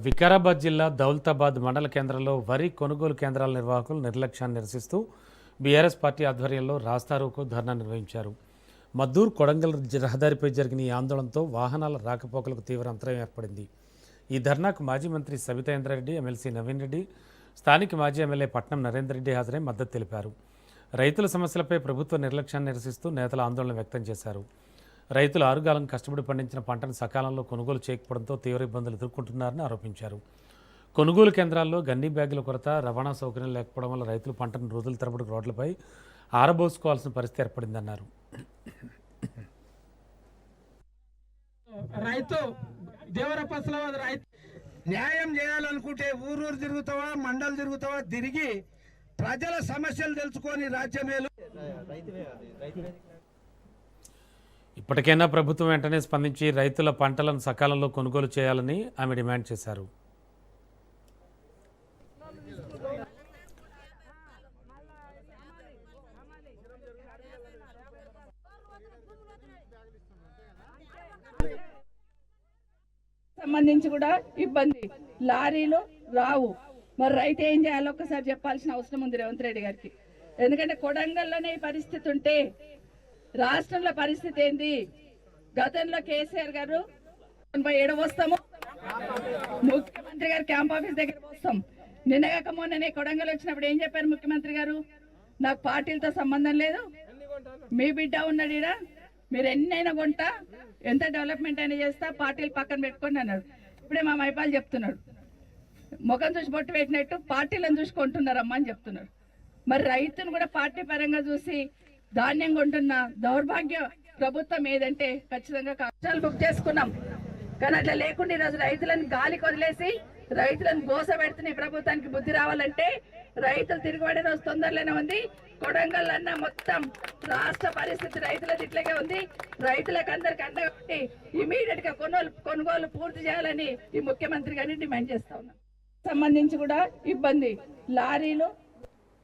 వికారాబాద్ జిల్లా దౌలతాబాద్ మండల కేంద్రంలో వరి కొనుగోలు కేంద్రాల నిర్వాహకులు నిర్లక్ష్యాన్ని నిరసిస్తూ బీఆర్ఎస్ పార్టీ ఆధ్వర్యంలో రాస్తారోకో ధర్నా నిర్వహించారు. మద్దూరు కొడంగల్ రహదారిపై జరిగిన ఈ ఆందోళనతో వాహనాల రాకపోకలకు తీవ్ర అంతరాయం ఏర్పడింది. ఈ ధర్నాకు మాజీ మంత్రి సబితా ఇంద్రారెడ్డి, ఎమ్మెల్సీ నవీన్ రెడ్డి, స్థానిక మాజీ ఎమ్మెల్యే పట్నం నరేందర్ రెడ్డి హాజరై మద్దతు తెలిపారు. రైతుల సమస్యలపై ప్రభుత్వ నిర్లక్ష్యాన్ని నిరసిస్తూ నేతలు ఆందోళన వ్యక్తం చేశారు. రైతులు ఆరుగాలం కష్టపడి పండించిన పంటను సకాలంలో కొనుగోలు చేయకపోవడంతో తీవ్ర ఇబ్బందులు ఎదుర్కొంటున్నారని ఆరోపించారు. కొనుగోలు కేంద్రాల్లో గన్నీ బ్యాగుల కొరత, రవాణా సౌకర్యం లేకపోవడం వల్ల రైతులు పంటను రోజుల తరబడి రోడ్లపై ఆరబోసుకోవాల్సిన పరిస్థితి ఏర్పడిందన్నారు. రైతు న్యాయం చేయాలనుకుంటే ఊరూరు తిరుగుతావా, మండలు తిరుగుతావా, తిరిగి ప్రజల సమస్యలు తెలుసుకొని రాజ్యమేలు. ఇప్పటికైనా ప్రభుత్వం వెంటనే స్పందించి రైతుల పంటలను సకాలంలో కొనుగోలు చేయాలని ఆమె డిమాండ్ చేశారు. సంబంధించి కూడా ఇబ్బంది, లారీలు రావు. మరి రైతు ఏం చేయాలో ఒక్కసారి చెప్పాల్సిన అవసరం ఉంది రేవంత్ రెడ్డి గారికి. ఎందుకంటే కొడంగల్లోనే ఈ పరిస్థితి ఉంటే రాష్ట్రంలో పరిస్థితి ఏంది? గతంలో కేసీఆర్ గారు 87 వస్తాము, ముఖ్యమంత్రి గారు క్యాంప్ ఆఫీస్ దగ్గర వస్తాం. నిన్నగాక మొన్ననే కొడంగల్ వచ్చినప్పుడు ఏం చెప్పారు ముఖ్యమంత్రి గారు? నాకు పార్టీలతో సంబంధం లేదు, మీ బిడ్డ ఉన్నాడు ఈడ, మీరు ఎన్నైనా కొంటా, ఎంత డెవలప్మెంట్ అయినా చేస్తా, పార్టీలు పక్కన పెట్టుకోండి అన్నాడు. ఇప్పుడే మా మైపాలు చెప్తున్నాడు, ముఖం చూసి బొట్టు పెట్టినట్టు పార్టీలను చూసుకుంటున్నారమ్మా అని చెప్తున్నాడు. మరి రైతును కూడా పార్టీ పరంగా చూసి ధాన్యం కొంటున్న దౌర్భాగ్య ప్రభుత్వం ఏదంటే ఖచ్చితంగా కష్టాలు బుక్ చేసుకున్నాం. కానీ అట్లా లేకుండా ఈరోజు రైతులను గాలికి వదిలేసి రైతులను గోస పెడుతున్న ప్రభుత్వానికి బుద్ధి రావాలంటే రైతులు తిరుగుబడే రోజు తొందరలోనే ఉంది. కొడంగల్ అన్న మొత్తం రాష్ట్ర పరిస్థితి రైతులది ఇట్లాగే ఉంది. రైతులకు అందరికి అండగట్టి ఇమీడియట్ గా కొనుగోలు పూర్తి చేయాలని ఈ ముఖ్యమంత్రి గారిని డిమాండ్ చేస్తా ఉన్నాం. సంబంధించి కూడా ఇబ్బంది, లారీలు